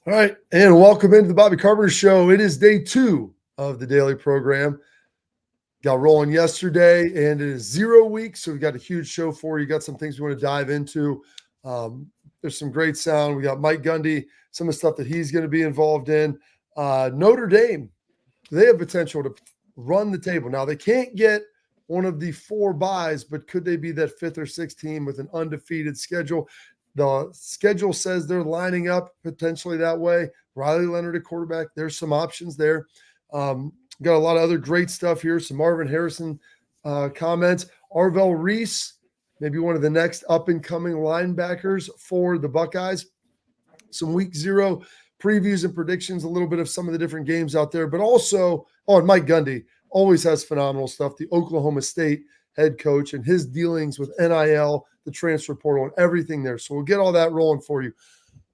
All right, and welcome into the Bobby Carpenter Show. It is day 2 of the daily program. Got rolling yesterday, and it is 0 weeks, so we've got a huge show for you. Got some things we want to dive into. There's some great sound. We got Mike Gundy, some of the stuff that he's going to be involved in. Notre Dame, they have potential to run the table. Now, they can't get one of the 4 buys, but could they be that 5th or 6th team with an undefeated schedule? The schedule says they're lining up potentially that way. Riley Leonard at quarterback. There's some options there. Got a lot of other great stuff here. Some Marvin Harrison comments. Arvell Reese, maybe one of the next up-and-coming linebackers for the Buckeyes. Some week 0 previews and predictions, a little bit of some of the different games out there. But also, and Mike Gundy always has phenomenal stuff. The Oklahoma State head coach and his dealings with NIL, the transfer portal, and everything there. So we'll get all that rolling for you.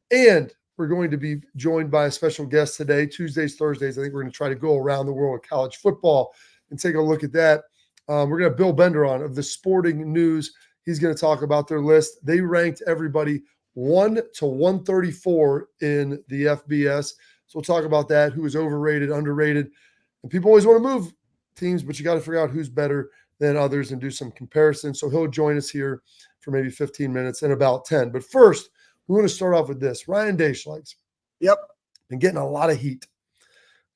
And we're going to be joined by a special guest today, Tuesdays, Thursdays. I think we're going to try to go around the world of college football and take a look at that. We're going to have Bill Bender on of the Sporting News. He's going to talk about their list. They ranked everybody 1 to 134 in the FBS. So we'll talk about that, who is overrated, underrated. And people always want to move teams, but you got to figure out who's better than others and do some comparisons. So he'll join us here for maybe 15 minutes and about 10. But first, we want to start off with this. Ryan Dayschlegs. Yep. Been getting a lot of heat.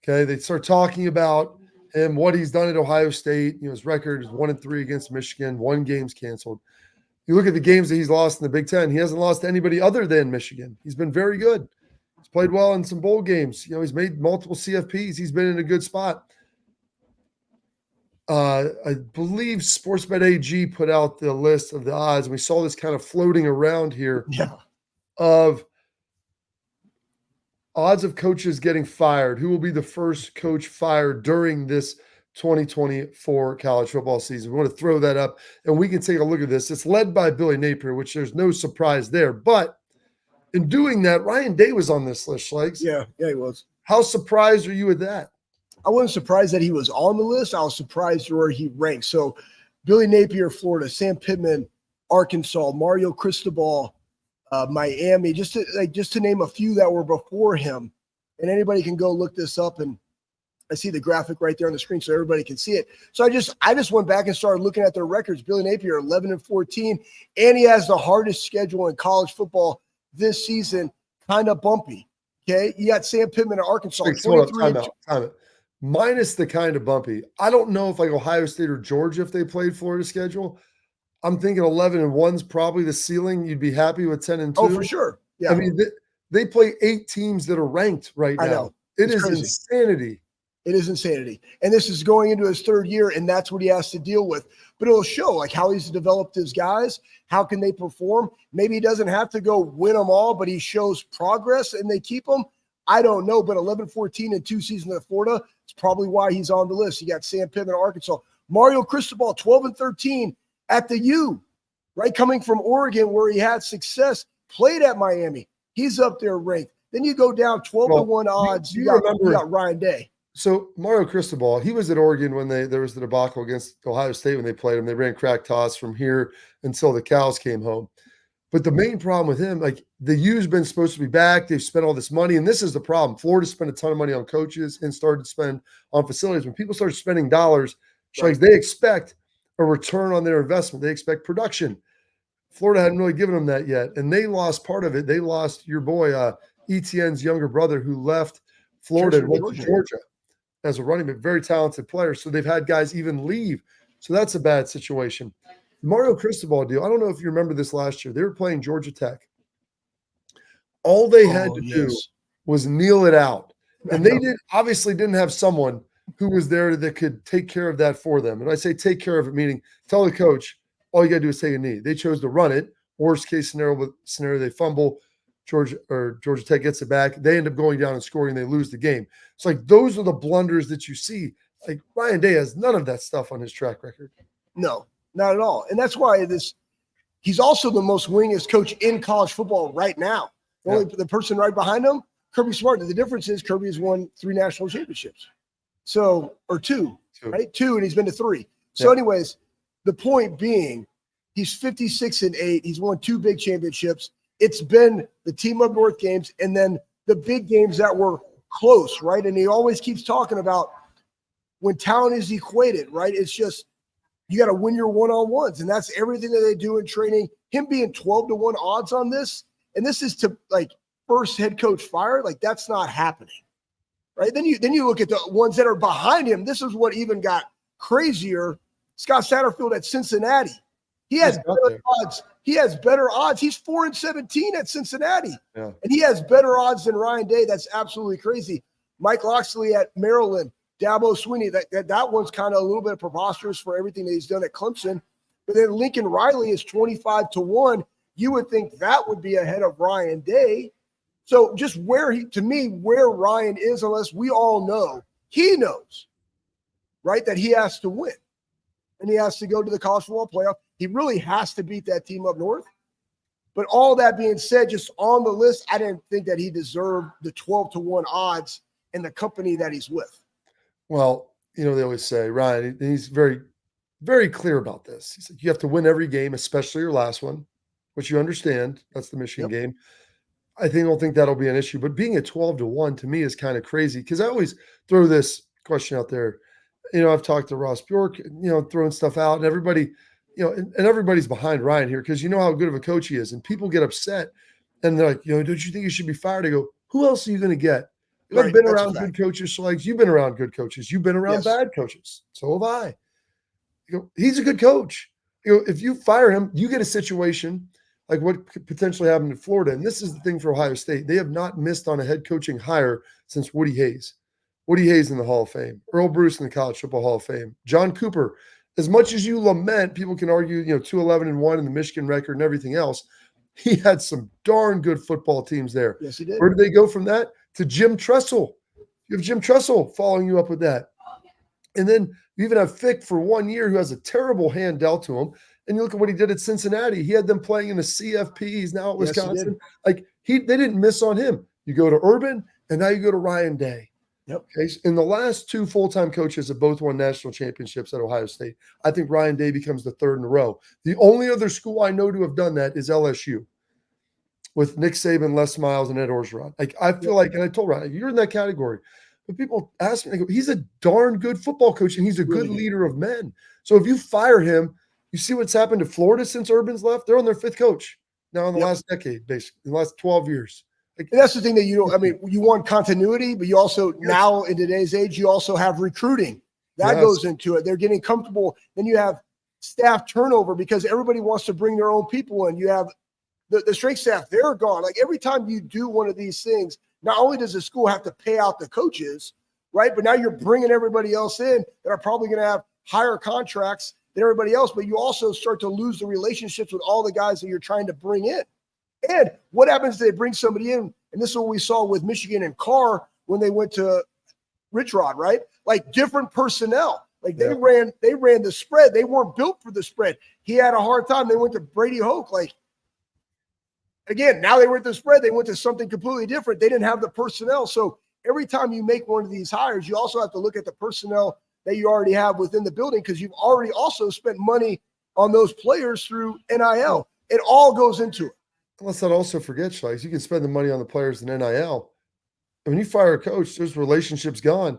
Okay. They start talking about him, what he's done at Ohio State. You know, his record is 1-3 against Michigan, 1 game's canceled. You look at the games that he's lost in the Big Ten, he hasn't lost to anybody other than Michigan. He's been very good. He's played well in some bowl games. You know, he's made multiple CFPs. He's been in a good spot. I believe Sportsbet AG put out the list of the odds, and we saw this kind of floating around here of odds of coaches getting fired. Who will be the first coach fired during this 2024 college football season? We want to throw that up, and we can take a look at this. It's led by Billy Napier, which there's no surprise there. But in doing that, Ryan Day was on this list, Schlegs. Yeah, he was. How surprised are you with that? I wasn't surprised that he was on the list. I was surprised where he ranked. So Billy Napier, Florida, Sam Pittman, Arkansas, Mario Cristobal, Miami, just to name a few that were before him. And anybody can go look this up, and I see the graphic right there on the screen so everybody can see it. So I just went back and started looking at their records. Billy Napier, 11-14, and he has the hardest schedule in college football this season, kind of bumpy. Okay, you got Sam Pittman at Arkansas, 23. Time out. Minus the kind of bumpy. I don't know if like Ohio State or Georgia, if they played Florida schedule. I'm thinking 11-1's probably the ceiling. You'd be happy with 10-2. Oh, for sure. Yeah. I mean, they play 8 teams that are ranked right now. I know. It is crazy. insanity. It is insanity. And this is going into his 3rd year, and that's what he has to deal with. But it'll show like how he's developed his guys. How can they perform? Maybe he doesn't have to go win them all, but he shows progress and they keep him. I don't know, but 11-14 in 2 seasons at Florida, it's probably why he's on the list. You got Sam Pittman, Arkansas. Mario Cristobal, 12-13 at the U, right? Coming from Oregon where he had success, played at Miami. He's up there ranked. Then you go down 12-1 odds. You got Ryan Day. So Mario Cristobal, he was at Oregon when there was the debacle against Ohio State when they played him. They ran crack toss from here until the cows came home. But the main problem with him, like the U's been supposed to be back. They've spent all this money. And this is the problem. Florida spent a ton of money on coaches and started to spend on facilities. When people start spending dollars, right, they expect a return on their investment. They expect production. Florida hadn't really given them that yet. And they lost part of it. They lost your boy, Etienne's younger brother, who left Florida and went to Georgia as a running back, very talented player. So they've had guys even leave. So that's a bad situation. Mario Cristobal deal. I don't know if you remember this last year. They were playing Georgia Tech. All they had to do was kneel it out. And they obviously didn't have someone who was there that could take care of that for them. And I say take care of it, meaning tell the coach, all you got to do is take a knee. They chose to run it. Worst case scenario, they fumble. Georgia Tech gets it back. They end up going down and scoring. They lose the game. It's like those are the blunders that you see. Like Ryan Day has none of that stuff on his track record. No, not at all. And that's why he's also the most winningest coach in college football right now. The person right behind him, Kirby Smart. The difference is Kirby has won 3 national championships. Or two, right? 2, and he's been to 3. So anyways, the point being, he's 56-8. He's won 2 big championships. It's been the Team Up North games and then the big games that were close, right? And he always keeps talking about when talent is equated, right? It's just you got to win your one-on-ones, and that's everything that they do in training. Him being 12-1 odds on this, and this is to like first head coach fired, like that's not happening, right? Then you look at the ones that are behind him. This is what even got crazier. Scott Satterfield at Cincinnati. He has better odds. He has better odds. He's 4-17 at Cincinnati. Yeah. And he has better odds than Ryan Day. That's absolutely crazy. Mike Loxley at Maryland. Dabo Swinney. That one's kind of a little bit preposterous for everything that he's done at Clemson. But then Lincoln Riley is 25-1. You would think that would be ahead of Ryan Day. So just where Ryan is, unless we all know, he knows, right, that he has to win. And he has to go to the college football playoff. He really has to beat that team up north. But all that being said, just on the list, I didn't think that he deserved the 12-1 odds in the company that he's with. Well, they always say, Ryan, he's very, very clear about this. He said, you have to win every game, especially your last one, which you understand. That's the Michigan game. I don't think that'll be an issue. But being at 12-1 to me is kind of crazy because I always throw this question out there. I've talked to Ross Bjork, throwing stuff out, and everybody, and everybody's behind Ryan here because you know how good of a coach he is. And people get upset and they're like, don't you think he should be fired? I go, who else are you going to get? I've been around good coaches, Schlegs. You've been around good coaches. You've been around bad coaches. So have I. He's a good coach. If you fire him, you get a situation like what could potentially happen in Florida. And this is the thing for Ohio State. They have not missed on a head coaching hire since Woody Hayes. Woody Hayes in the Hall of Fame, Earl Bruce in the College Football Hall of Fame, John Cooper. As much as you lament, people can argue, 2-11-1 in the Michigan record and everything else. He had some darn good football teams there. Yes, he did. Where did they go from that to Jim Tressel? You have Jim Tressel following you up with that. And then you even have Fick for 1 year who has a terrible hand dealt to him. And you look at what he did at Cincinnati. He had them playing in the CFP. He's now at Wisconsin. They didn't miss on him. You go to Urban, and now you go to Ryan Day. Yep. Okay. And the last two full-time coaches have both won national championships at Ohio State. I think Ryan Day becomes the third in a row. The only other school I know to have done that is LSU with Nick Saban, Les Miles, and Ed Orgeron. I feel like, and I told Ryan, you're in that category. But people ask me, I go, he's a darn good football coach, and he's a good leader of men. So if you fire him, you see what's happened to Florida since Urban's left? They're on their fifth coach now in the last decade, basically, in the last 12 years. And that's the thing that you want continuity, but you also now in today's age, you also have recruiting. That goes into it. They're getting comfortable. Then you have staff turnover because everybody wants to bring their own people in. You have the strength staff, they're gone. Like every time you do one of these things, not only does the school have to pay out the coaches, right? But now you're bringing everybody else in that are probably going to have higher contracts than everybody else. But you also start to lose the relationships with all the guys that you're trying to bring in. And what happens if they bring somebody in? And this is what we saw with Michigan and Carr when they went to Rich Rod, right? Like different personnel. Like they ran the spread. They weren't built for the spread. He had a hard time. They went to Brady Hoke. Like, again, now they were at the spread. They went to something completely different. They didn't have the personnel. So every time you make one of these hires, you also have to look at the personnel that you already have within the building because you've already also spent money on those players through NIL. It all goes into it. Let's not also forget, Schleich, you can spend the money on the players in NIL. And when you fire a coach, those relationships gone.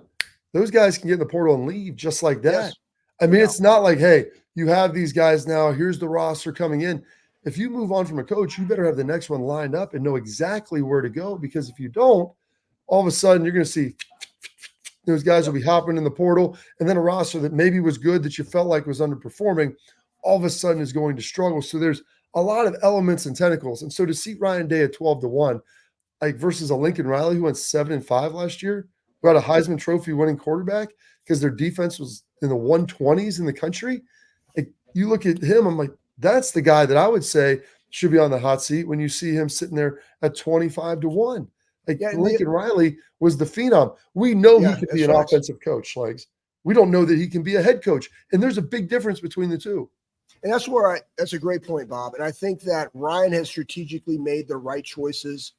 Those guys can get in the portal and leave just like that. Yes. I mean, it's not like, hey, you have these guys now. Here's the roster coming in. If you move on from a coach, you better have the next one lined up and know exactly where to go. Because if you don't, all of a sudden you're going to see those guys will be hopping in the portal. And then a roster that maybe was good that you felt like was underperforming, all of a sudden is going to struggle. So there's a lot of elements and tentacles. And so to see Ryan Day at 12-1, like versus a Lincoln Riley who went 7-5 last year, who had a Heisman Trophy winning quarterback because their defense was in the 120s in the country. Like you look at him, I'm like, that's the guy that I would say should be on the hot seat when you see him sitting there at 25-1. Like Lincoln Riley was the phenom. We know he could be an offensive coach, Schlegs. We don't know that he can be a head coach. And there's a big difference between the two. And that's a great point, Bob. And I think that Ryan has strategically made the right choices,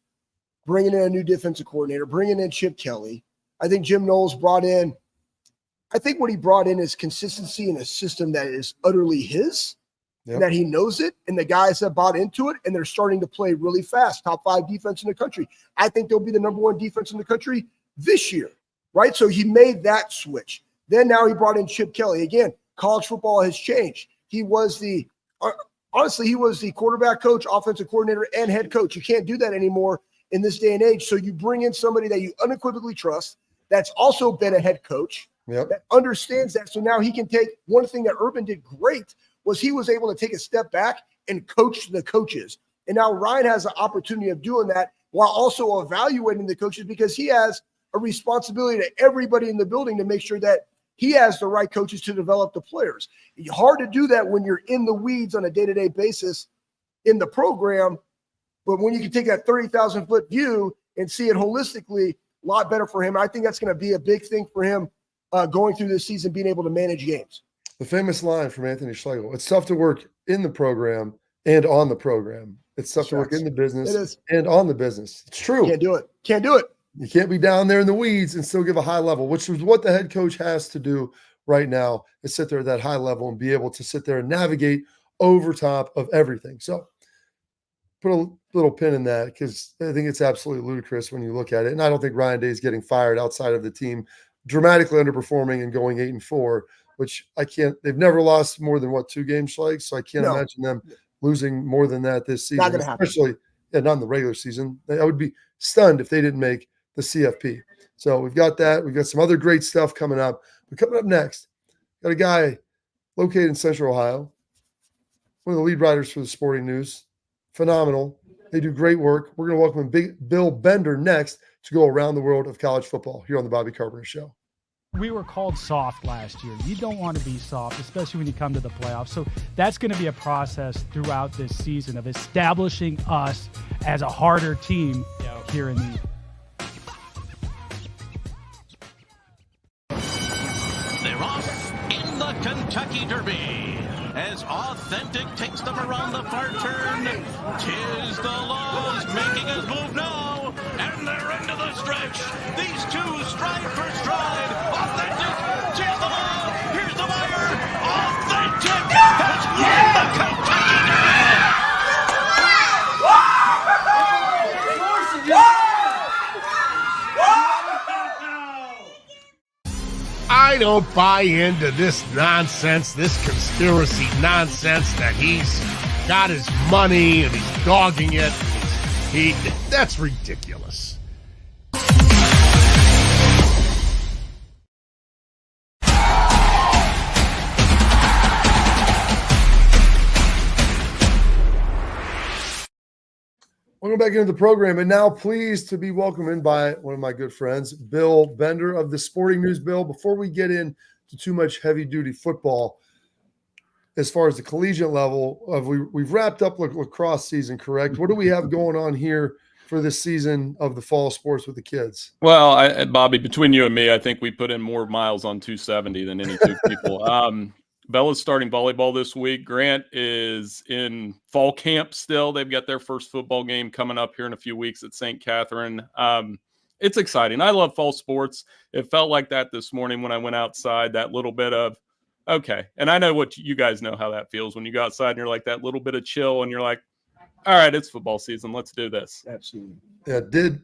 bringing in a new defensive coordinator, bringing in Chip Kelly. I think Jim Knowles what he brought in is consistency in a system that is utterly his. and that he knows it, and the guys have bought into it, and they're starting to play really fast. Top 5 defense in the country. I think they'll be the number 1 defense in the country this year, right? So he made that switch. Then now he brought in Chip Kelly. Again, college football has changed. He was honestly, he was the quarterback coach, offensive coordinator, and head coach. You can't do that anymore in this day and age. So you bring in somebody that you unequivocally trust, that's also been a head coach, that understands that. So now he can take one thing that Urban did great was he was able to take a step back and coach the coaches. And now Ryan has the opportunity of doing that while also evaluating the coaches, because he has a responsibility to everybody in the building to make sure that he has the right coaches to develop the players. It's hard to do that when you're in the weeds on a day-to-day basis in the program. But when you can take that 30,000-foot view and see it holistically, a lot better for him. I think that's going to be a big thing for him going through this season, being able to manage games. The famous line from Anthony Schlegel: "It's tough to work in the program and on the program. It's tough to work in the business and on the business." It's true. Can't do it. Can't do it. You can't be down there in the weeds and still give a high level, which is what the head coach has to do right now, is sit there at that high level and be able to sit there and navigate over top of everything. So put a little pin in that, because I think it's absolutely ludicrous when you look at it. And I don't think Ryan Day is getting fired outside of the team dramatically underperforming and going 8-4, which they've never lost more than 2 games, Schleg. So I can't imagine them losing more than that this season, Not gonna happen. Especially not in the regular season. I would be stunned if they didn't make the CFP. So we've got that. We've got some other great stuff coming up. But coming up next, got a guy located in Central Ohio, one of the lead writers for the Sporting News. Phenomenal. They do great work. We're going to welcome Bill Bender next to go around the world of college football here on the Bobby Carpenter Show. We were called soft last year. You don't want to be soft, especially when you come to the playoffs. So that's going to be a process throughout this season of establishing us as a harder team here in the They're off in the Kentucky Derby as Authentic takes them around the far turn. Tis the Laws making his move now, and they're into the stretch. These two stride for stride. Authentic, Tis the Law. Here's the wire. Authentic has won the Kentucky Derby. I don't buy into this nonsense, this conspiracy nonsense that he's got his money and he's dogging it. That's ridiculous. Welcome back into the program, and now pleased to be welcomed in by one of my good friends, Bill Bender of the Sporting News. Bill, before we get into too much heavy-duty football, as far as the collegiate level, we've wrapped up lacrosse season, correct? What do we have going on here for this season of the fall sports with the kids? Well, Bobby, between you and me, I think we put in more miles on 270 than any two people. Bella's starting volleyball this week. Grant is in fall camp still. They've got their first football game coming up here in a few weeks at St. Catherine. It's exciting. I love fall sports. It felt like that this morning when I went outside, that little bit of, okay. And I know what you guys know how that feels when you go outside and you're like that little bit of chill and you're like, all right, it's football season. Let's do this. Absolutely. Yeah,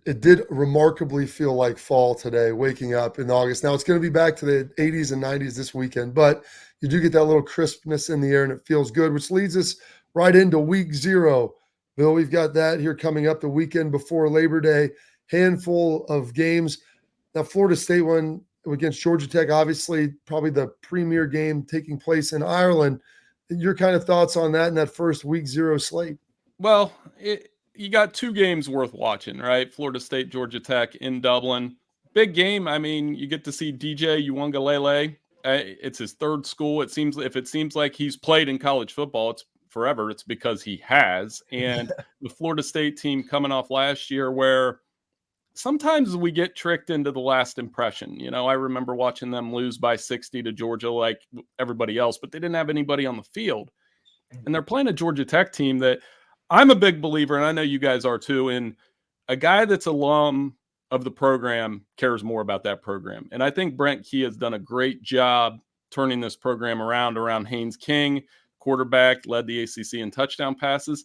it did remarkably feel like fall today, waking up in August. Now it's going to be back to the 80s and 90s this weekend, but you do get that little crispness in the air and it feels good, which leads us right into week 0. Bill, we've got that here coming up the weekend before Labor Day, handful of games. Now Florida State won against Georgia Tech, obviously probably the premier game taking place in Ireland. Your kind of thoughts on that in that first week 0 slate? Well, you got 2 games worth watching, right? Florida State, Georgia Tech in Dublin. Big game. I mean, you get to see DJ Uwangalele. It's his 3rd school. It seems like he's played in college football, it's forever. It's because he has. And the Florida State team coming off last year, where sometimes we get tricked into the last impression. You know, I remember watching them lose by 60 to Georgia like everybody else, but they didn't have anybody on the field. And they're playing a Georgia Tech team that I'm a big believer, and I know you guys are too, in a guy that's alum of the program cares more about that program. And I think Brent Key has done a great job turning this program around Haynes King. quarterback, led the ACC in touchdown passes.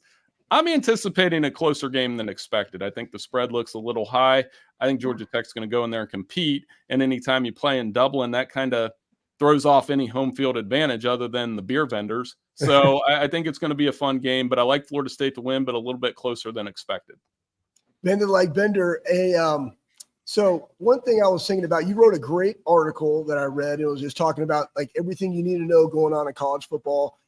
I'm anticipating a closer game than expected. I think the spread looks a little high. I think Georgia Tech's going to go in there and compete. And anytime you play in Dublin, that kind of throws off any home field advantage other than the beer vendors. So I think it's going to be a fun game, but I like Florida State to win, but a little bit closer than expected. Bender like Bender. So one thing I was thinking about, you wrote a great article that I read. It was just talking about like everything you need to know going on in college football,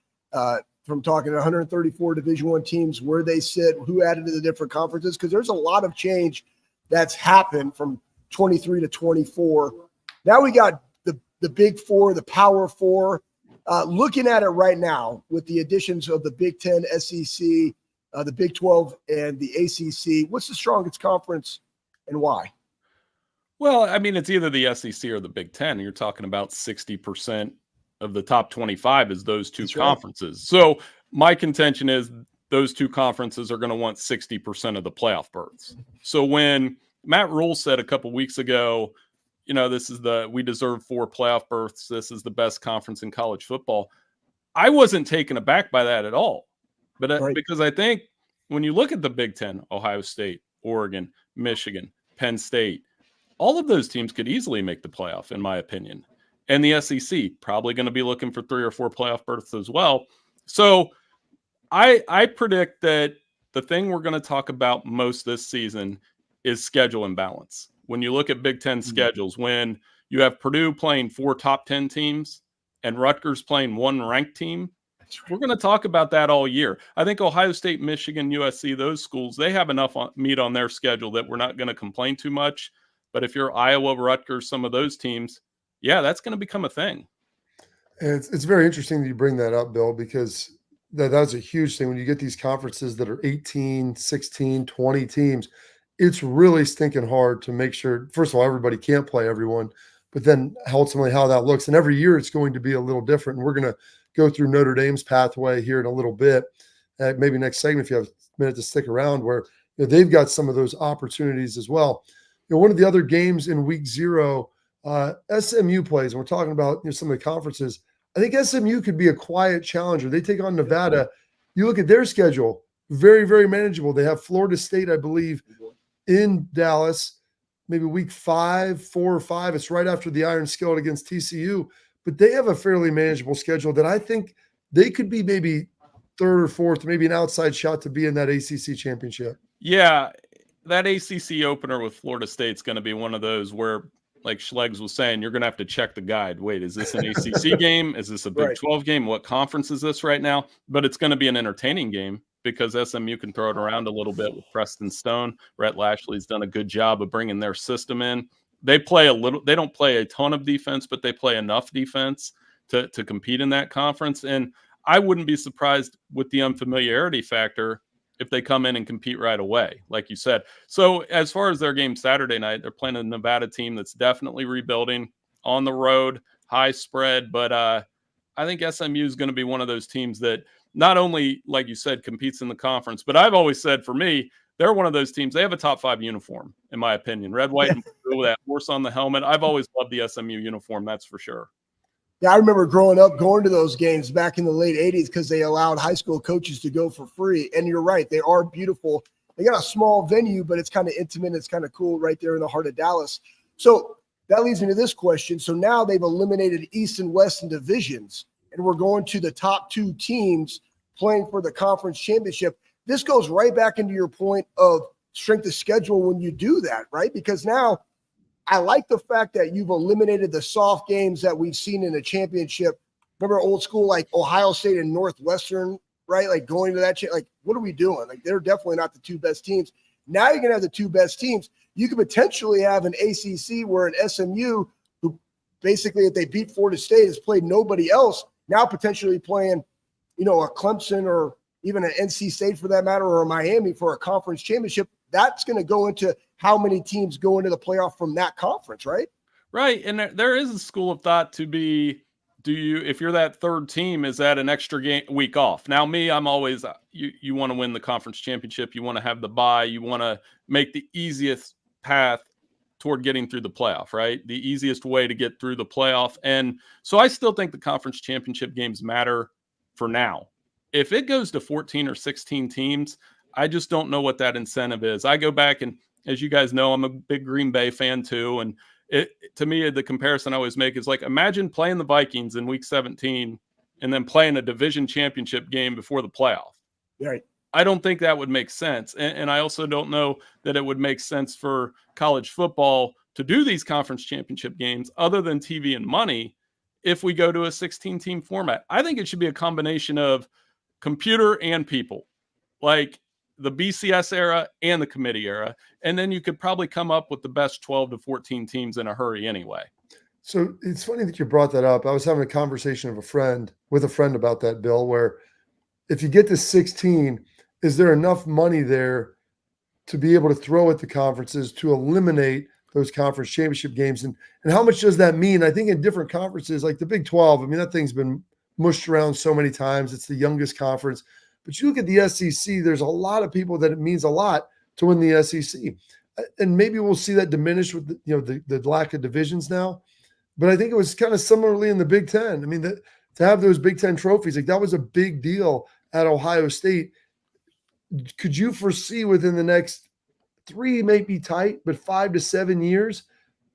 from talking to 134 Division I teams, where they sit, who added to the different conferences, because there's a lot of change that's happened from 23 to 24. Now we got the Big Four, the Power Four. Looking at it right now with the additions of the Big Ten, SEC, the Big 12, and the ACC, what's the strongest conference and why? Well, I mean, it's either the SEC or the Big Ten. You're talking about 60% of the top 25 is those two conferences. Right. So my contention is those two conferences are going to want 60% of the playoff berths. So when Matt Rule said a couple weeks ago, we deserve 4 playoff berths, this is the best conference in college football, I wasn't taken aback by that at all. But because I think when you look at the Big Ten, Ohio State, Oregon, Michigan, Penn State, all of those teams could easily make the playoff, in my opinion. And the SEC probably going to be looking for 3 or 4 playoff berths as well. So I predict that the thing we're going to talk about most this season is schedule imbalance. When you look at Big Ten schedules, when you have Purdue playing 4 top 10 teams and Rutgers playing 1 ranked team, we're going to talk about that all year. I think Ohio State, Michigan, USC, those schools, they have enough meat on their schedule that we're not going to complain too much. But if you're Iowa, Rutgers, some of those teams, yeah, that's going to become a thing. And it's very interesting that you bring that up, Bill, because that's a huge thing. When you get these conferences that are 18, 16, 20 teams, it's really stinking hard to make sure, first of all, everybody can't play everyone, but then ultimately how that looks. And every year it's going to be a little different. And we're going to go through Notre Dame's pathway here in a little bit. Maybe next segment, if you have a minute to stick around, where they've got some of those opportunities as well. One of the other games in week 0, SMU plays, and we're talking about some of the conferences. I think SMU could be a quiet challenger. They take on Nevada. You look at their schedule, very, very manageable. They have Florida State, I believe, in Dallas, maybe week 5, 4 or 5. It's right after the Iron Skillet against TCU. But they have a fairly manageable schedule that I think they could be maybe 3rd or 4th, maybe an outside shot to be in that ACC championship. Yeah, that ACC opener with Florida State's going to be one of those where, like Schleggs was saying, you're going to have to check the guide. Wait, is this an ACC game? Is this a Big 12 game? What conference is this right now? But it's going to be an entertaining game because SMU can throw it around a little bit with Preston Stone. Rhett Lashley's done a good job of bringing their system in. They don't play a ton of defense, but they play enough defense to compete in that conference. And I wouldn't be surprised with the unfamiliarity factor if they come in and compete right away, like you said. So as far as their game Saturday night, they're playing a Nevada team that's definitely rebuilding on the road, high spread. But I think SMU is going to be one of those teams that not only, like you said, competes in the conference, but I've always said for me, they're one of those teams. They have a top 5 uniform, in my opinion. Red, white, and blue with that horse on the helmet. I've always loved the SMU uniform, that's for sure. Yeah, I remember growing up going to those games back in the late 80s because they allowed high school coaches to go for free. And you're right, they are beautiful. They got a small venue, but it's kind of intimate. It's kind of cool right there in the heart of Dallas. So that leads me to this question. So now they've eliminated East and West in divisions, and we're going to the top 2 teams playing for the conference championship. This goes right back into your point of strength of schedule when you do that, right? Because now I like the fact that you've eliminated the soft games that we've seen in the championship. Remember old school, like Ohio State and Northwestern, right? Like going to that, like, what are we doing? Like, they're definitely not the 2 best teams. Now you're going to have the 2 best teams. You could potentially have an ACC where an SMU, who basically, if they beat Florida State, has played nobody else, now potentially playing, a Clemson or even an NC State for that matter, or a Miami for a conference championship. That's going to go into how many teams go into the playoff from that conference, right? Right. And there is a school of thought to be, if you're that 3rd team, is that an extra week off? Now, me, I'm always, you want to win the conference championship. You want to have the bye. You want to make the easiest path toward getting through the playoff, right? The easiest way to get through the playoff. And so I still think the conference championship games matter for now. If it goes to 14 or 16 teams, I just don't know what that incentive is. I go back and, as you guys know, I'm a big Green Bay fan too. And to me, the comparison I always make is like, imagine playing the Vikings in week 17 and then playing a division championship game before the playoff. Right. I don't think that would make sense. And I also don't know that it would make sense for college football to do these conference championship games other than TV and money if we go to a 16-team format. I think it should be a combination of computer and people, like the BCS era and the committee era. And then you could probably come up with the best 12 to 14 teams in a hurry anyway. So it's funny that you brought that up. I was having a conversation with a friend about that, Bill, where if you get to 16, is there enough money there to be able to throw at the conferences to eliminate those conference championship games? And how much does that mean? I think in different conferences, like the Big 12, I mean, that thing's been mushed around so many times. It's the youngest conference. But you look at the SEC, there's a lot of people that it means a lot to win the SEC. And maybe we'll see that diminish with the lack of divisions now. But I think it was kind of similarly in the Big Ten. I mean, to have those Big Ten trophies, like that was a big deal at Ohio State. Could you foresee within the next 3, maybe tight, but 5 to 7 years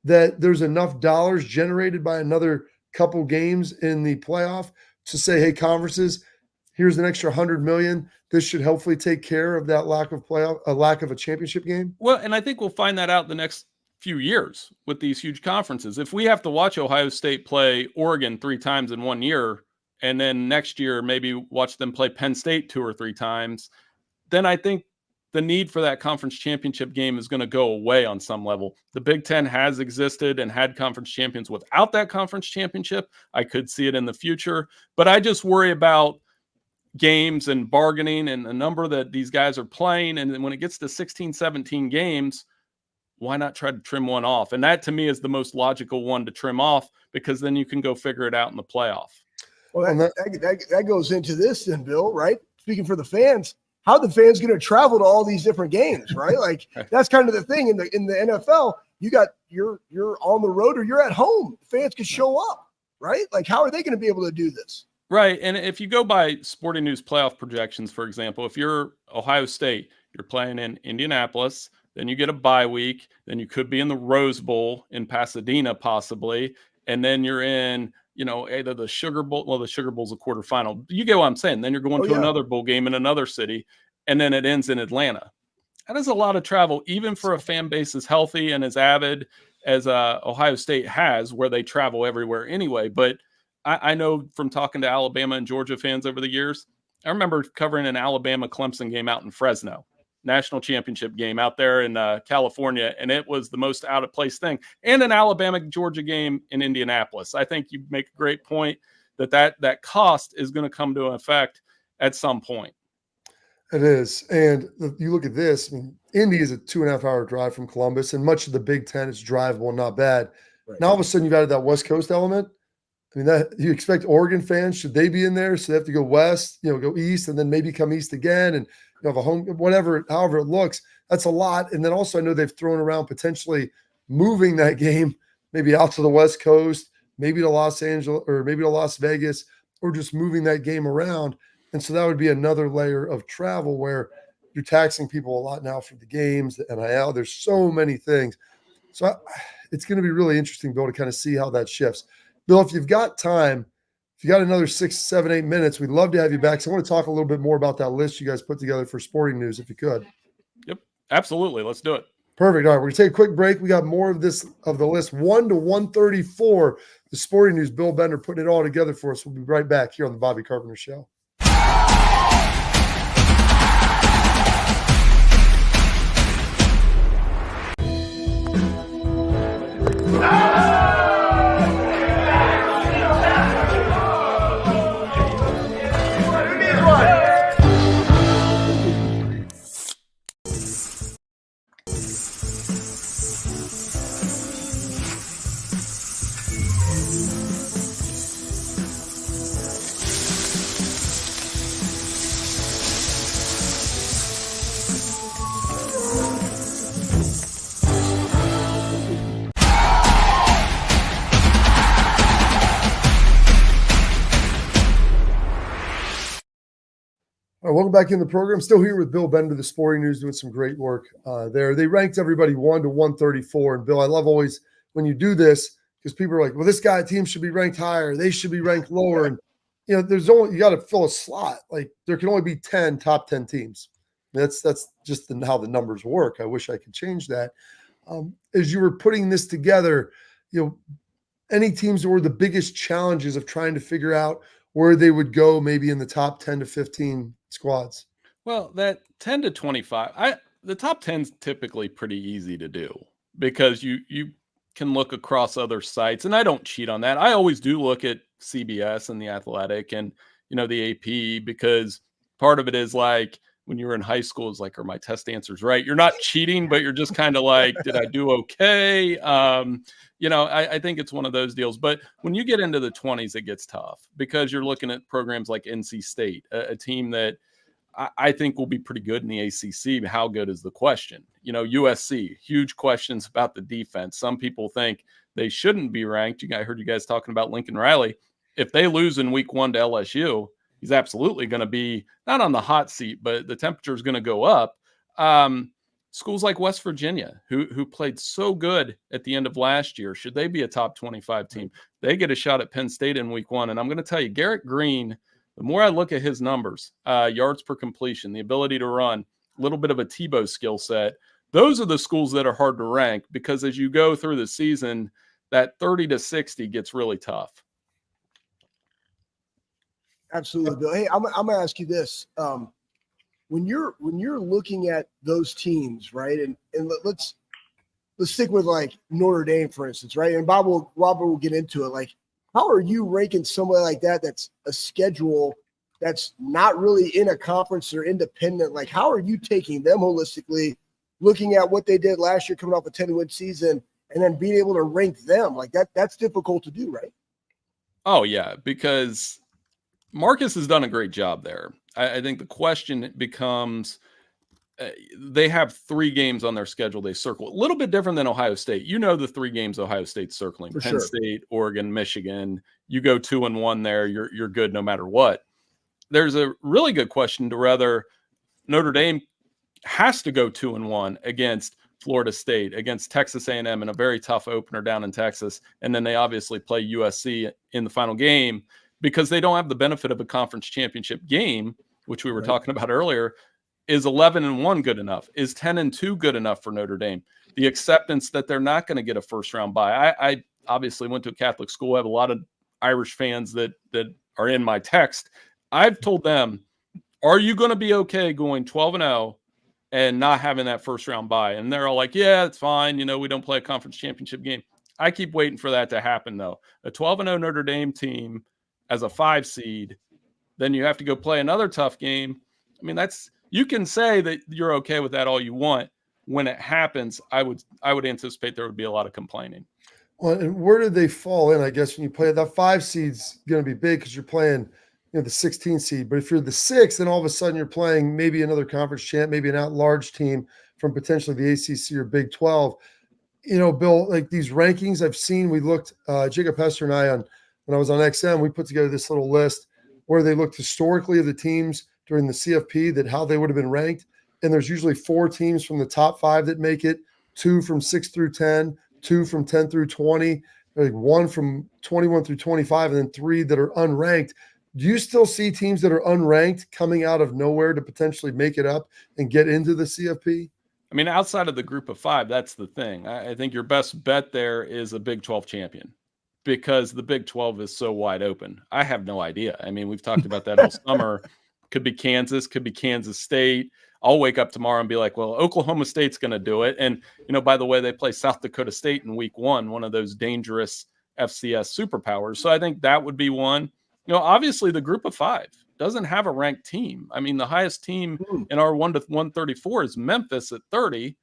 that there's enough dollars generated by another couple games in the playoff to say, hey, conferences, here's an extra $100 million. This should hopefully take care of that lack of a championship game? Well, and I think we'll find that out the next few years with these huge conferences. If we have to watch Ohio State play Oregon 3 times in 1 year, and then next year maybe watch them play Penn State 2 or 3 times, then I think the need for that conference championship game is going to go away on some level. The Big Ten has existed and had conference champions without that conference championship. I could see it in the future, but I just worry about games and bargaining and the number that these guys are playing. And then when it gets to 16, 17 games, why not try to trim one off? And that to me is the most logical one to trim off, because then you can go figure it out in the playoff. Well, that goes into this then, Bill, right? Speaking for the fans, how the fans going to travel to all these different games, right? Like that's kind of the thing in the NFL. You're on the road or you're at home. Fans can show up, right? Like how are they going to be able to do this? Right. And if you go by Sporting News playoff projections, for example, if you're Ohio State, you're playing in Indianapolis, then you get a bye week, then you could be in the Rose Bowl in Pasadena possibly, and then you're in, either the Sugar Bowl. Well, the Sugar Bowl's a quarterfinal. You get what I'm saying? Then you're going to another bowl game in another city, and then it ends in Atlanta. That is a lot of travel, even for a fan base as healthy and as avid as Ohio State has, where they travel everywhere anyway. But I know from talking to Alabama and Georgia fans over the years, I remember covering an Alabama-Clemson game out in Fresno, national championship game out there in California, and it was the most out-of-place thing. And an Alabama-Georgia game in Indianapolis. I think you make a great point that cost is going to come to effect at some point. It is. And you look at this, I mean, Indy is a 2.5-hour drive from Columbus, and much of the Big Ten is drivable, not bad. Right. Now all of a sudden you've added that West Coast element. I mean, that you expect Oregon fans, should they be in there? So they have to go west, go east, and then maybe come east again, and have a home, however it looks. That's a lot. And then also I know they've thrown around potentially moving that game maybe out to the West Coast, maybe to Los Angeles, or maybe to Las Vegas, or just moving that game around. And so that would be another layer of travel where you're taxing people a lot now for the games, the NIL. There's so many things. So it's going to be really interesting, Bill, to kind of see how that shifts. Bill, if you've got time, if you got another 6, 7, 8 minutes, we'd love to have you back. So I want to talk a little bit more about that list you guys put together for Sporting News, if you could. Yep, absolutely. Let's do it. Perfect. All right, we're going to take a quick break. We got more of the list, 1 to 134. The Sporting News, Bill Bender putting it all together for us. We'll be right back here on the Bobby Carpenter Show. welcome back in the program. Still here with Bill Bender, the Sporting News, doing some great work there. They ranked everybody 1 to 134. And Bill, I love always when you do this because people are like, well, this team should be ranked higher. They should be ranked lower. And, you know, you got to fill a slot. Like there can only be 10 top 10 teams. That's just how the numbers work. I wish I could change that. As you were putting this together, you know, any teams that were the biggest challenges of trying to figure out where they would go maybe in the top 10 to 15 squads? Well, that 10 to 25, the top 10's typically pretty easy to do because you can look across other sites, and I don't cheat on that. I always do look at CBS and The Athletic and, you know, the AP, because part of it is like when you were in high school is like, are my test answers right? You're not cheating, but you're just kind of like, did I do okay? You know, I think it's one of those deals. But when you get into the 20s, it gets tough because you're looking at programs like NC State, a team that I think will be pretty good in the ACC. How good is the question? You know, USC, huge questions about the defense. Some people think they shouldn't be ranked. I heard you guys talking about Lincoln Riley. If they lose in week 1 to LSU, he's absolutely going to be not on the hot seat, but the temperature is going to go up. Schools like West Virginia, who played so good at the end of last year, should they be a top 25 team? They get a shot at Penn State in week 1. And I'm going to tell you, Garrett Green, the more I look at his numbers, yards per completion, the ability to run, a little bit of a Tebow skill set, those are the schools that are hard to rank because as you go through the season, that 30 to 60 gets really tough. Absolutely, Bill. Hey, I'm gonna ask you this: when you're looking at those teams, right? And let's stick with like Notre Dame, for instance, right? And Robert will get into it. Like, how are you ranking somebody like that? That's a schedule that's not really in a conference or independent. Like, how are you taking them holistically, looking at what they did last year, coming off a 10-win season, and then being able to rank them like that? That's difficult to do, right? Oh yeah, because Marcus has done a great job there. I think the question becomes, they have 3 games on their schedule they circle. A little bit different than Ohio State. You know the 3 games Ohio State's circling. For Penn sure. State, Oregon, Michigan. You go 2-1 there, you're good no matter what. There's a really good question to whether Notre Dame has to go 2-1 against Florida State, against Texas A&M in a very tough opener down in Texas, and then they obviously play USC in the final game because they don't have the benefit of a conference championship game, which we were talking about earlier. Is 11-1 good enough? Is 10-2 good enough for Notre Dame? The acceptance that they're not going to get a first round bye. I obviously went to a Catholic school. I have a lot of Irish fans that are in my text. I've told them, are you going to be okay going 12-0 and not having that first round bye? And they're all like, yeah, it's fine. You know, we don't play a conference championship game. I keep waiting for that to happen, though. A 12-0 Notre Dame team as a 5 seed, then you have to go play another tough game. I mean, you can say that you're okay with that all you want. When it happens, I would anticipate there would be a lot of complaining. Well, and where did they fall in? I guess when you play that 5 seed's going to be big because you're playing, you know, the 16 seed. But if you're the 6, then all of a sudden you're playing maybe another conference champ, maybe an at-large team from potentially the ACC or Big 12. You know, Bill, like these rankings I've seen, we looked, Jacob Hester and I, when I was on XM, we put together this little list where they looked historically of the teams during the CFP, that how they would have been ranked. And there's usually 4 teams from the top 5 that make it, 2 from 6 through 10, 2 from 10 through 20, like 1 from 21 through 25, and then 3 that are unranked. Do you still see teams that are unranked coming out of nowhere to potentially make it up and get into the CFP? I mean, outside of the group of 5, that's the thing. I think your best bet there is a Big 12 champion because the Big 12 is so wide open. I have no idea. I mean, we've talked about that all summer. Could be Kansas, could be Kansas State. I'll wake up tomorrow and be like, well, Oklahoma State's going to do it. And, you know, by the way, they play South Dakota State in week 1, one of those dangerous FCS superpowers. So I think that would be one. You know, obviously the group of 5 doesn't have a ranked team. I mean, the highest team in our 1 to 134 is Memphis at 30.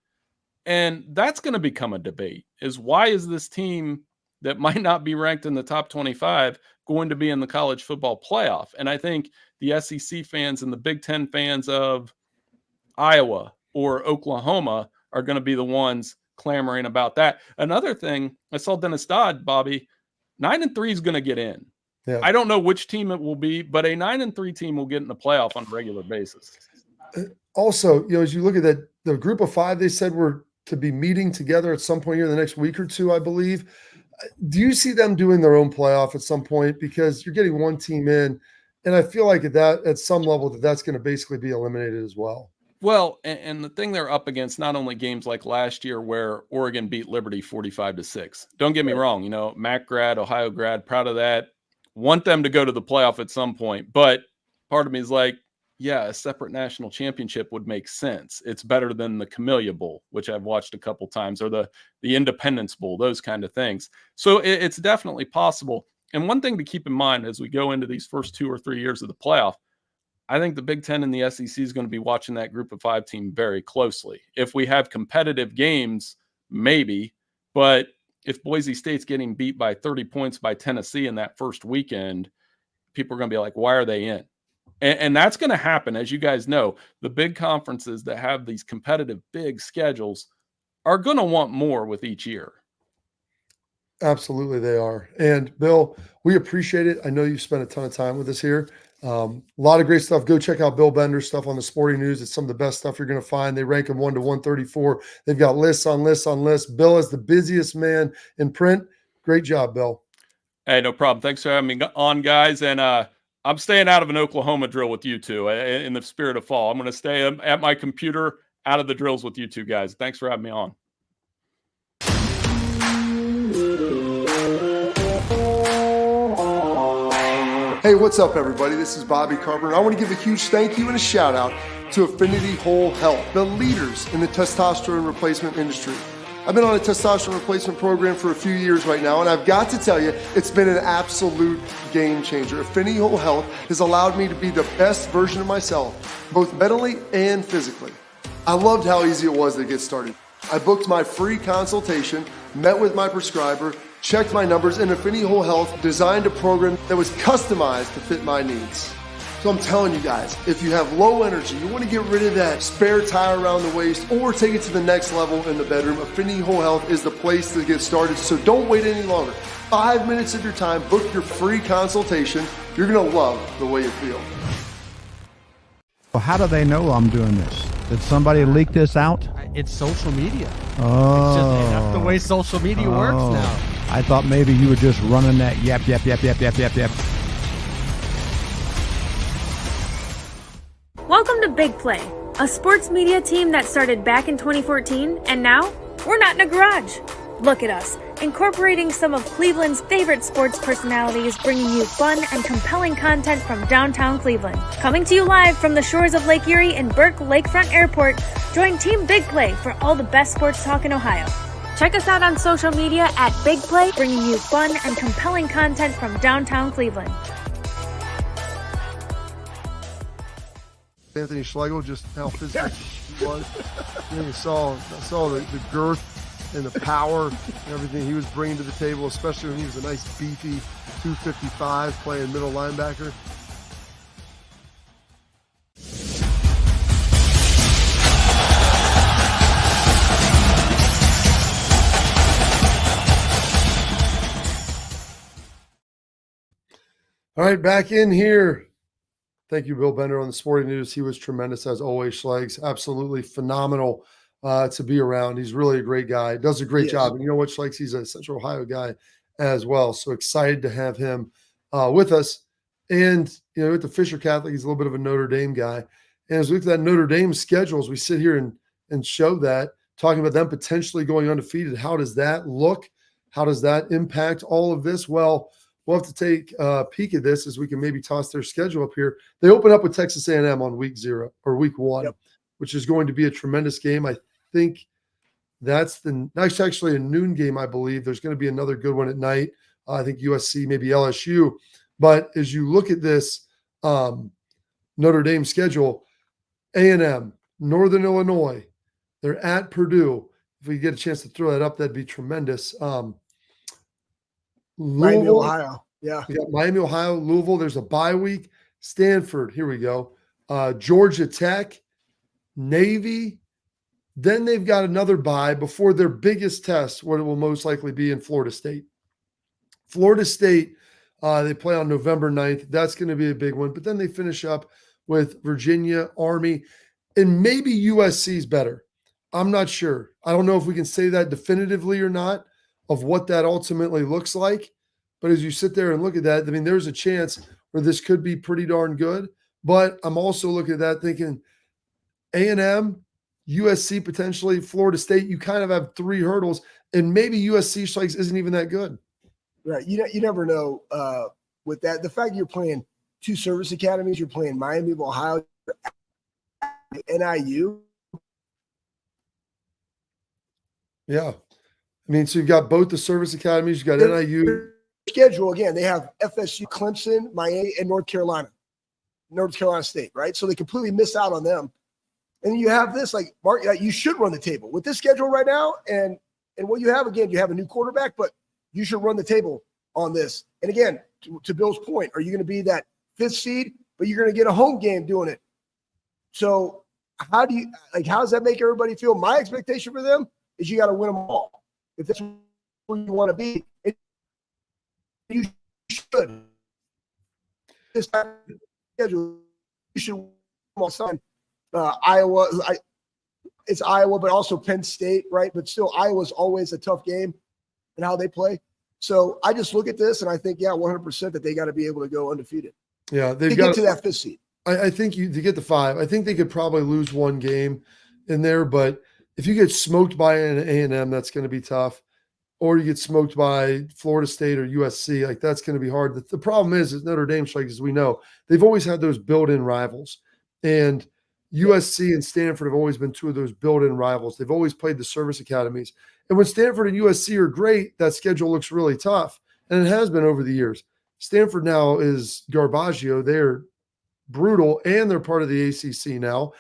And that's going to become a debate, is why is this team that might not be ranked in the top 25 going to be in the college football playoff? And I think the SEC fans and the Big Ten fans of Iowa or Oklahoma are going to be the ones clamoring about that. Another thing, I saw Dennis Dodd, Bobby, 9-3 is going to get in. Yeah. I don't know which team it will be, but a 9-3 team will get in the playoff on a regular basis. Also, as you look at that, the group of 5 they said were to be meeting together at some point here in the next week or two, I believe. Do you see them doing their own playoff at some point? Because you're getting one team in, and I feel like at some level that's going to basically be eliminated as well. Well, and the thing they're up against, not only games like last year where Oregon beat Liberty 45-6. Don't get me wrong, MAC grad, Ohio grad, proud of that. Want them to go to the playoff at some point. But part of me is like, yeah, a separate national championship would make sense. It's better than the Camellia Bowl, which I've watched a couple times, or the Independence Bowl, those kind of things. So it's definitely possible. And one thing to keep in mind as we go into these first 2 or 3 years of the playoff, I think the Big Ten and the SEC is going to be watching that group of 5 team very closely. If we have competitive games, maybe, but if Boise State's getting beat by 30 points by Tennessee in that first weekend, people are going to be like, why are they in? And that's going to happen. As you guys know, the big conferences that have these competitive big schedules are going to want more with each year. Absolutely, they are. And Bill, we appreciate it. I know you've spent a ton of time with us here. A lot of great stuff. Go check out Bill Bender's stuff on the Sporting News. It's some of the best stuff you're going to find. They rank them 1 to 134. They've got lists on lists on lists. Bill is the busiest man in print. Great job, Bill. Hey, no problem. Thanks for having me on, guys. And I'm staying out of an Oklahoma drill with you two in the spirit of fall. I'm going to stay at my computer out of the drills with you two guys. Thanks for having me on. Hey, what's up, everybody? This is Bobby Carpenter. I want to give a huge thank you and a shout out to Affinity Whole Health, the leaders in the testosterone replacement industry. I've been on a testosterone replacement program for a few years right now, and I've got to tell you, it's been an absolute game changer. Affinity Whole Health has allowed me to be the best version of myself, both mentally and physically. I loved how easy it was to get started. I booked my free consultation, met with my prescriber, checked my numbers, and Affinity Whole Health designed a program that was customized to fit my needs. So I'm telling you guys, if you have low energy, you want to get rid of that spare tire around the waist or take it to the next level in the bedroom, Affinity Whole Health is the place to get started. So don't wait any longer. 5 minutes of your time, book your free consultation. You're going to love the way you feel. Well, how do they know I'm doing this? Did somebody leak this out? It's social media. Oh. That's the way social media works now. I thought maybe you were just running that yap. Welcome to Big Play, a sports media team that started back in 2014, and now we're not in a garage. Look at us, incorporating some of Cleveland's favorite sports personalities, bringing you fun and compelling content from downtown Cleveland. Coming to you live from the shores of Lake Erie and Burke Lakefront Airport, join Team Big Play for all the best sports talk in Ohio. Check us out on social media at Big Play, bringing you fun and compelling content from downtown Cleveland. Anthony Schlegel, just how physical he was. You saw the girth and the power and everything he was bringing to the table, especially when he was a nice beefy 255 playing middle linebacker. All right, back in here. Thank you, Bill Bender on the Sporting News. He was tremendous as always, Schlegs. Absolutely phenomenal to be around. He's really a great guy. Does a great job. And you know what, Schlegs? He's a Central Ohio guy as well. So excited to have him with us. And, with the Fisher Catholic, he's a little bit of a Notre Dame guy. And as we look at that Notre Dame schedule, as we sit here and show that, talking about them potentially going undefeated, how does that look? How does that impact all of this? Well, we'll have to take a peek at this as we can maybe toss their schedule up here. They open up with Texas A&M on week 1, which is going to be a tremendous game. I think that's actually a noon game, I believe. There's going to be another good one at night. I think USC, maybe LSU. But as you look at this Notre Dame schedule, A&M, Northern Illinois, they're at Purdue. If we get a chance to throw that up, that'd be tremendous. Miami, Ohio. Yeah. We got Miami, Ohio, Louisville. There's a bye week. Stanford. Here we go. Georgia Tech, Navy. Then they've got another bye before their biggest test, what it will most likely be in Florida State. Florida State They play on November 9th. That's going to be a big one. But then they finish up with Virginia, Army, and maybe USC's better. I'm not sure. I don't know if we can say that definitively or not of what that ultimately looks like. But as you sit there and look at that, I mean, there's a chance where this could be pretty darn good. But I'm also looking at that thinking A&M, USC potentially, Florida State, you kind of have three hurdles, and maybe USC strikes isn't even that good. Right. You never know with that. The fact you're playing two service academies, you're playing Miami of Ohio, NIU. Yeah. I mean, so you've got both the service academies, you've got NIU. Schedule, again, they have FSU, Clemson, Miami, and North Carolina State, right? So they completely miss out on them. And you have this, like, Mark, you should run the table. With this schedule right now and what you have, again, you have a new quarterback, but you should run the table on this. And again, to Bill's point, are you going to be that fifth seed, but you're going to get a home game doing it? So how does that make everybody feel? My expectation for them is you got to win them all. If that's where you want to be, you should. This schedule, you should win all the time. Iowa, it's Iowa, but also Penn State, right? But still, Iowa's always a tough game and how they play. So I just look at this and I think, 100% that they got to be able to go undefeated. Yeah, they've got got to that fifth seed. I think to get the 5, I think they could probably lose one game in there, but if you get smoked by an A&M, that's going to be tough. Or you get smoked by Florida State or USC, like that's going to be hard. The problem is Notre Dame strikes, as we know, they've always had those built-in rivals. And USC and Stanford have always been two of those built-in rivals. They've always played the service academies. And when Stanford and USC are great, that schedule looks really tough. And it has been over the years. Stanford now is Garbaggio. They're brutal, and they're part of the ACC now.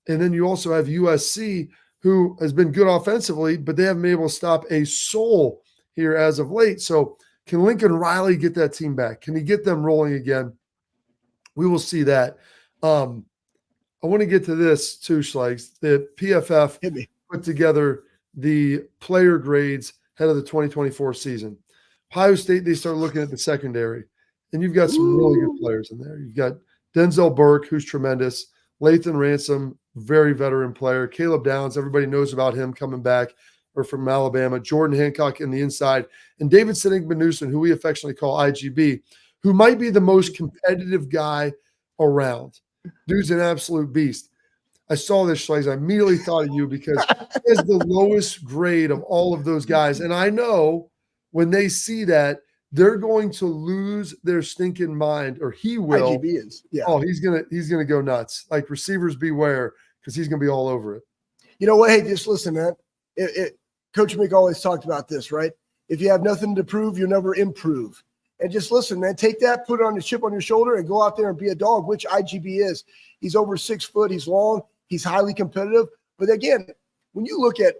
And then you also have USC, who has been good offensively, but they haven't been able to stop a soul here as of late. So can Lincoln Riley get that team back? Can he get them rolling again? We will see that. I want to get to this too, Schlegs. The PFF put together the player grades ahead of the 2024 season. Ohio State, they start looking at the secondary, and you've got some really good players in there. You've got Denzel Burke, who's tremendous. Lathan Ransom, very veteran player. Caleb Downs, everybody knows about him coming back or from Alabama. Jordan Hancock in the inside. And David Sinigba-Newson, who we affectionately call IGB, who might be the most competitive guy around. Dude's an absolute beast. I saw this, Schlegs. I immediately thought of you because he has the lowest grade of all of those guys. And I know when they see that, they're going to lose their stinking mind, or he will. IGB is, yeah. Oh, he's gonna go nuts. Like, receivers beware, because he's gonna be all over it. You know what? Hey, just listen, man. Coach Mick always talked about this, right? If you have nothing to prove, you'll never improve. And just listen, man. Take that, put it on the chip on your shoulder, and go out there and be a dog, which IGB is. He's over 6 foot. He's long. He's highly competitive. But again, when you look at,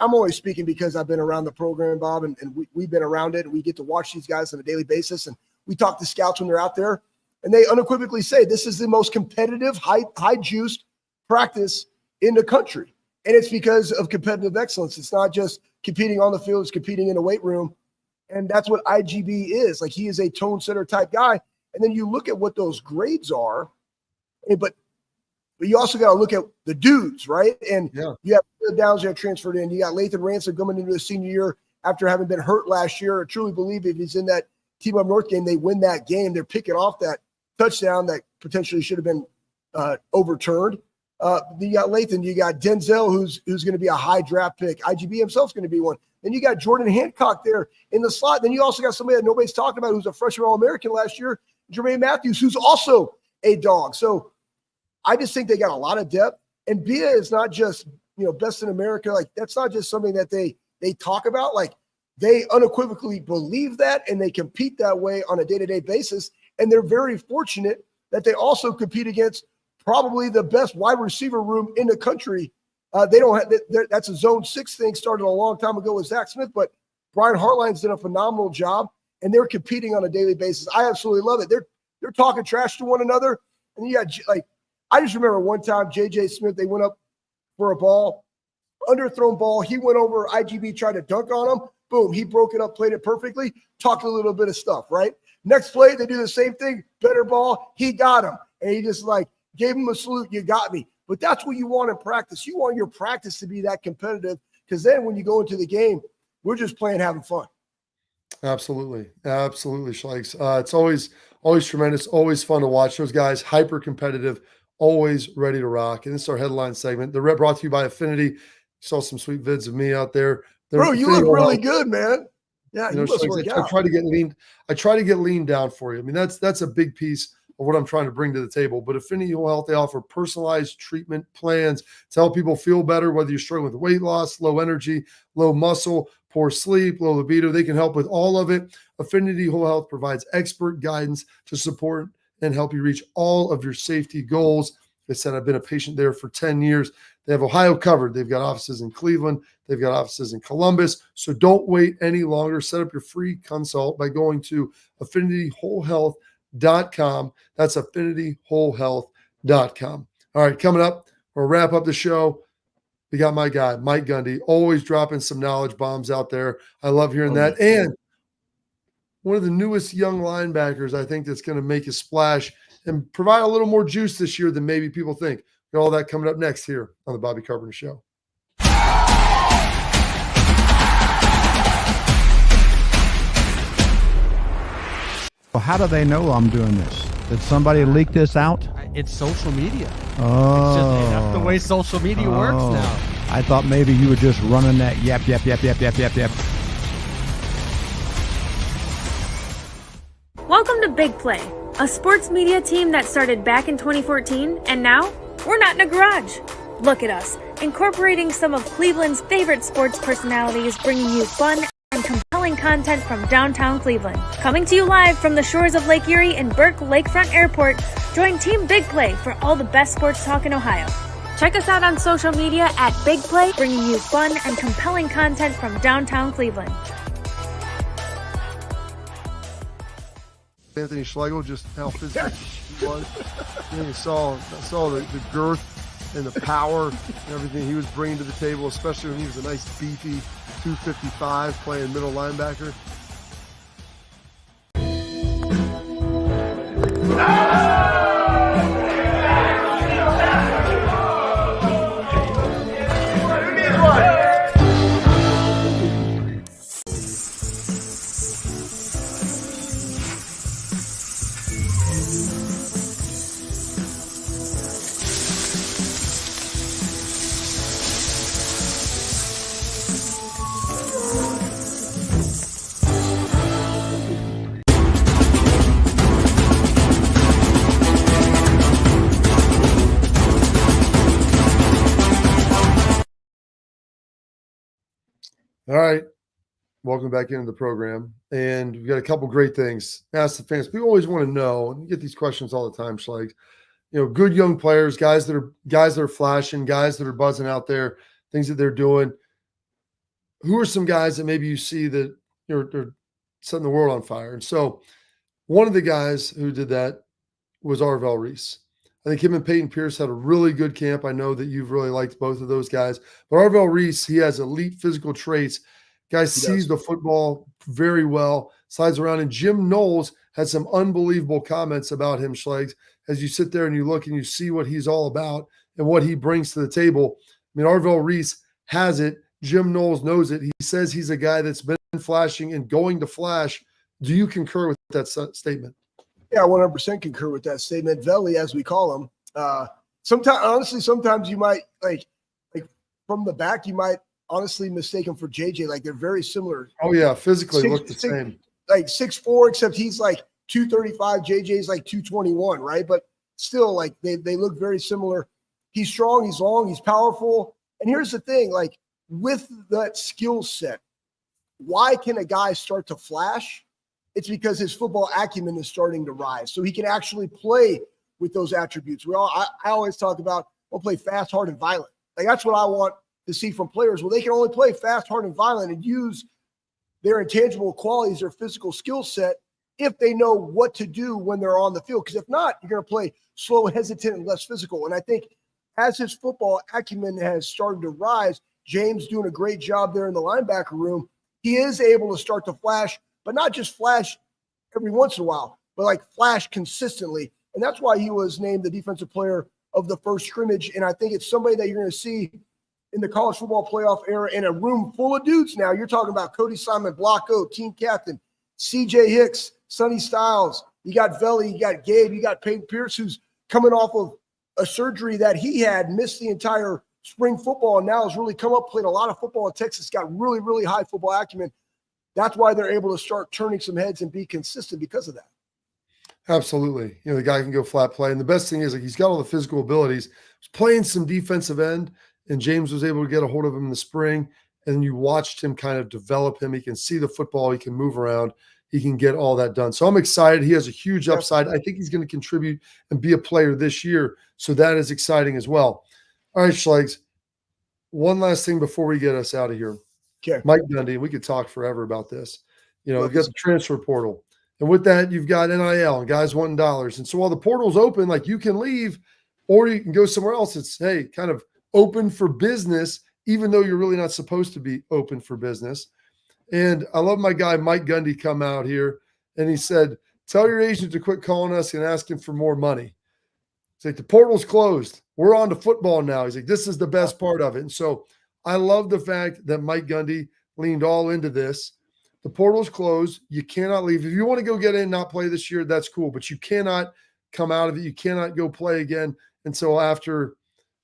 I'm always speaking because I've been around the program, Bob, and we've been around it, and we get to watch these guys on a daily basis. And we talk to scouts when they're out there, and they unequivocally say this is the most competitive, high-juiced practice in the country. And it's because of competitive excellence. It's not just competing on the field, it's competing in the weight room. And that's what IGB is. Like, he is a tone setter type guy. And then you look at what those grades are, but you also got to look at the dudes, right? And you have the Downs that have transferred in. You got Lathan Ransom coming into the senior year after having been hurt last year. I truly believe if he's in that Team Up North game, they win that game. They're picking off that touchdown that potentially should have been overturned. You got Lathan. You got Denzel, who's going to be a high draft pick. IGB himself is going to be one. Then you got Jordan Hancock there in the slot. Then you also got somebody that nobody's talking about who's a freshman All-American last year, Jermaine Matthews, who's also a dog. So I just think they got a lot of depth. And Bia is not just, best in America. Like, that's not just something that they talk about. Like, they unequivocally believe that, and they compete that way on a day-to-day basis. And they're very fortunate that they also compete against probably the best wide receiver room in the country. They don't have that's a zone 6 thing started a long time ago with Zach Smith, but Brian Hartline's done a phenomenal job, and they're competing on a daily basis. I absolutely love it. They're talking trash to one another, and you got, like, I just remember one time JJ Smith, they went up for a ball, underthrown ball. He went over, IGB tried to dunk on him. Boom, he broke it up, played it perfectly, talked a little bit of stuff, right? Next play, they do the same thing. Better ball. He got him. And he just like gave him a salute. You got me. But that's what you want in practice. You want your practice to be that competitive, because then when you go into the game, we're just playing, having fun. Absolutely. Absolutely, Schleiks. It's always tremendous, always fun to watch. Those guys, hyper competitive, always ready to rock. And this is our headline segment. The rep brought to you by Affinity. You saw some sweet vids of me out there. Bro, you look really good, man. Yeah, you must work out. I try to get lean down for you. I mean, that's a big piece of what I'm trying to bring to the table. But Affinity Whole Health, they offer personalized treatment plans to help people feel better, whether you're struggling with weight loss, low energy, low muscle, poor sleep, low libido. They can help with all of it. Affinity Whole Health provides expert guidance to support and help you reach all of your safety goals. Like I said, I've been a patient there for 10 years. They have Ohio covered. They've got offices in Cleveland. They've got offices in Columbus. So don't wait any longer. Set up your free consult by going to affinityWholeHealth.com. That's affinityWholeHealth.com. All right, coming up, we'll wrap up the show. We got my guy, Mike Gundy, always dropping some knowledge bombs out there. I love hearing that. And one of the newest young linebackers, I think, that's going to make a splash and provide a little more juice this year than maybe people think. Got all that coming up next here on the Bobby Carpenter Show. Well, how do they know I'm doing this? Did somebody leak this out? It's social media. Oh. It's just, that's the way social media works now. I thought maybe you were just running that yap. Welcome to Big Play, a sports media team that started back in 2014, and now we're not in a garage. Look at us, incorporating some of Cleveland's favorite sports personalities, bringing you fun and compelling content from downtown Cleveland. Coming to you live from the shores of Lake Erie and Burke Lakefront Airport, join Team Big Play for all the best sports talk in Ohio. Check us out on social media at Big Play, bringing you fun and compelling content from downtown Cleveland. Anthony Schlegel, just how physical he was. I saw the girth and the power and everything he was bringing to the table, especially when he was a nice beefy 255 playing middle linebacker. All right. Welcome back into the program. And we've got a couple great things. Ask the fans. People always want to know, and you get these questions all the time, Schleich. Good young players, guys that are flashing, guys that are buzzing out there, things that they're doing. Who are some guys that maybe you see that they're setting the world on fire? And so one of the guys who did that was Arvell Reese. I think him and Peyton Pierce had a really good camp. I know that you've really liked both of those guys. But Arvell Reese, he has elite physical traits. Guy sees the football very well, slides around. And Jim Knowles had some unbelievable comments about him, Schlegs, as you sit there and you look and you see what he's all about and what he brings to the table. I mean, Arvell Reese has it. Jim Knowles knows it. He says he's a guy that's been flashing and going to flash. Do you concur with that statement? Yeah, 100% concur with that statement. Veli, as we call him. Sometimes you might like from the back, you might honestly mistake him for JJ. Like they're very similar. Oh yeah, physically look the same. Like 6'4", except he's like 235. JJ's like 221, right? But still, like they look very similar. He's strong, he's long, he's powerful. And here's the thing: like with that skill set, why can a guy start to flash? It's because his football acumen is starting to rise. So he can actually play with those attributes. I always talk about, we'll play fast, hard, and violent. Like that's what I want to see from players. Well, they can only play fast, hard, and violent and use their intangible qualities, their physical skill set, if they know what to do when they're on the field. Because if not, you're going to play slow, hesitant, and less physical. And I think as his football acumen has started to rise, James doing a great job there in the linebacker room, he is able to start to flash, but not just flash every once in a while, but like flash consistently. And that's why he was named the defensive player of the first scrimmage. And I think it's somebody that you're going to see in the college football playoff era in a room full of dudes now. You're talking about Cody Simon, Blocko, team captain, CJ Hicks, Sonny Styles. You got Veli, you got Gabe, you got Peyton Pierce, who's coming off of a surgery that he had, missed the entire spring football, and now has really come up, played a lot of football in Texas, got really, really high football acumen. That's why they're able to start turning some heads and be consistent because of that. Absolutely. The guy can go flat play. And the best thing is, like, he's got all the physical abilities. He's playing some defensive end, and James was able to get a hold of him in the spring. And you watched him kind of develop him. He can see the football. He can move around. He can get all that done. So I'm excited. He has a huge upside. I think he's going to contribute and be a player this year. So that is exciting as well. All right, Schlegs. One last thing before we get us out of here. Okay. Mike Gundy, we could talk forever about this. We've got the transfer portal. And with that, you've got NIL and guys wanting dollars. And so while the portal's open, like, you can leave or you can go somewhere else. It's, hey, kind of open for business, even though you're really not supposed to be open for business. And I love my guy Mike Gundy come out here, and he said, tell your agent to quit calling us and asking for more money. It's like, the portal's closed. We're on to football now. He's like, this is the best part of it. And so I love the fact that Mike Gundy leaned all into this. The portal's closed. You cannot leave. If you want to go get in and not play this year, that's cool. But you cannot come out of it. You cannot go play again until after,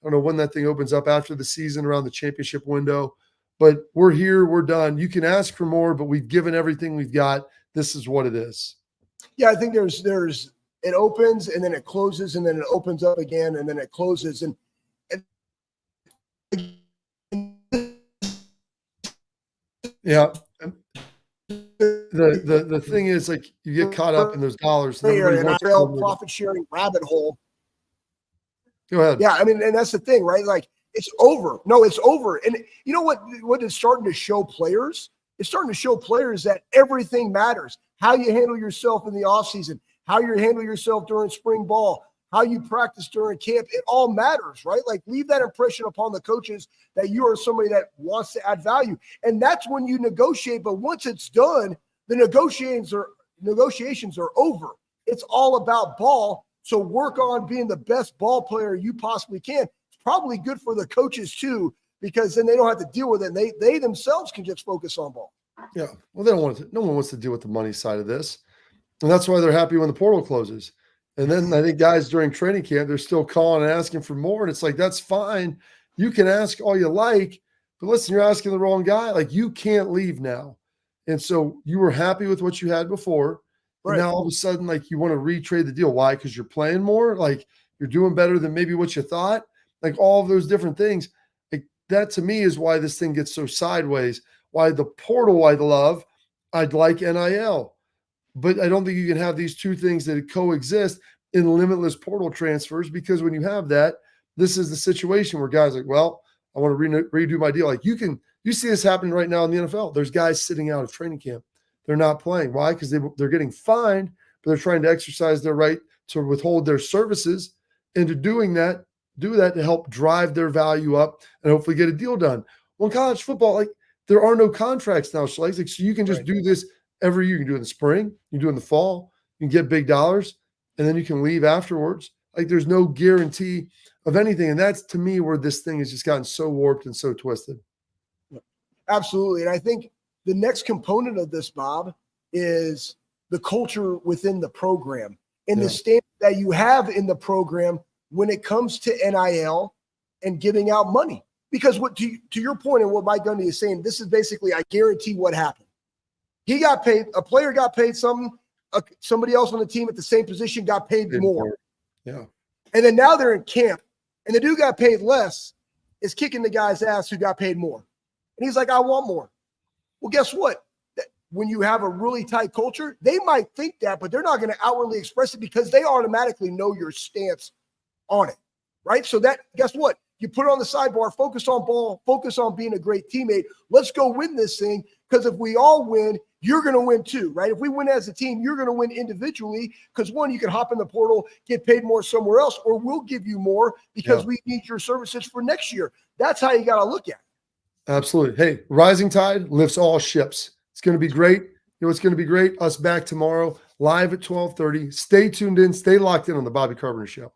I don't know when that thing opens up, after the season, around the championship window. But we're here. We're done. You can ask for more, but we've given everything we've got. This is what it is. Yeah, I think there's it opens and then it closes and then it opens up again and then it closes. And yeah. The thing is, like, you get caught up in those dollars. An NFL profit sharing rabbit hole. Go ahead. Yeah, I mean, and that's the thing, right? Like, it's over. No, it's over. And you know what is starting to show players? It's starting to show players that everything matters. How you handle yourself in the offseason, how you handle yourself during spring ball, how you practice during camp, it all matters, right? Like, leave that impression upon the coaches that you are somebody that wants to add value. And that's when you negotiate. But once it's done, the negotiations are over. It's all about ball. So work on being the best ball player you possibly can. It's probably good for the coaches too, because then they don't have to deal with it. And they themselves can just focus on ball. Yeah. Well, they don't want to. No one wants to deal with the money side of this. And that's why they're happy when the portal closes. And then I think guys during training camp, they're still calling and asking for more. And it's like, that's fine. You can ask all you like, but listen, you're asking the wrong guy. Like, you can't leave now. And so you were happy with what you had before. Right. And now all of a sudden, like, you want to retrade the deal. Why? Because you're playing more. Like, you're doing better than maybe what you thought. Like, all of those different things. Like, that to me is why this thing gets so sideways. Why the portal I love. I'd like NIL. But I don't think you can have these two things that coexist in limitless portal transfers, because when you have that, this is the situation where guys are like, well, I want to redo my deal. Like, you see this happening right now in the NFL. There's guys sitting out of training camp. They're not playing. Why? Because they're getting fined, but they're trying to exercise their right to withhold their services, and to do that to help drive their value up and hopefully get a deal done. Well, in college football, like, there are no contracts now, so you can just do this every year. You can do it in the spring, you can do it in the fall, you can get big dollars, and then you can leave afterwards. Like, there's no guarantee of anything. And that's, to me, where this thing has just gotten so warped and so twisted. Absolutely. And I think the next component of this, Bob, is the culture within the program and the standard that you have in the program when it comes to NIL and giving out money. Because what to your point and what Mike Gundy is saying, this is basically, I guarantee what happened. He got paid, a player got paid something, somebody else on the team at the same position got paid more. Yeah. And then now they're in camp, and the dude got paid less is kicking the guy's ass who got paid more. And he's like, I want more. Well, guess what? When you have a really tight culture, they might think that, but they're not going to outwardly express it because they automatically know your stance on it, right? So that, guess what? You put it on the sidebar, focus on ball, focus on being a great teammate. Let's go win this thing, because if we all win, you're going to win too, right? If we win as a team, you're going to win individually, because one, you can hop in the portal, get paid more somewhere else, or we'll give you more because we need your services for next year. That's how you got to look at it. Absolutely. Hey, rising tide lifts all ships. It's going to be great. You know, it's going to be great. Us back tomorrow. live at 12:30. Stay tuned in. Stay locked in on the Bobby Carpenter Show.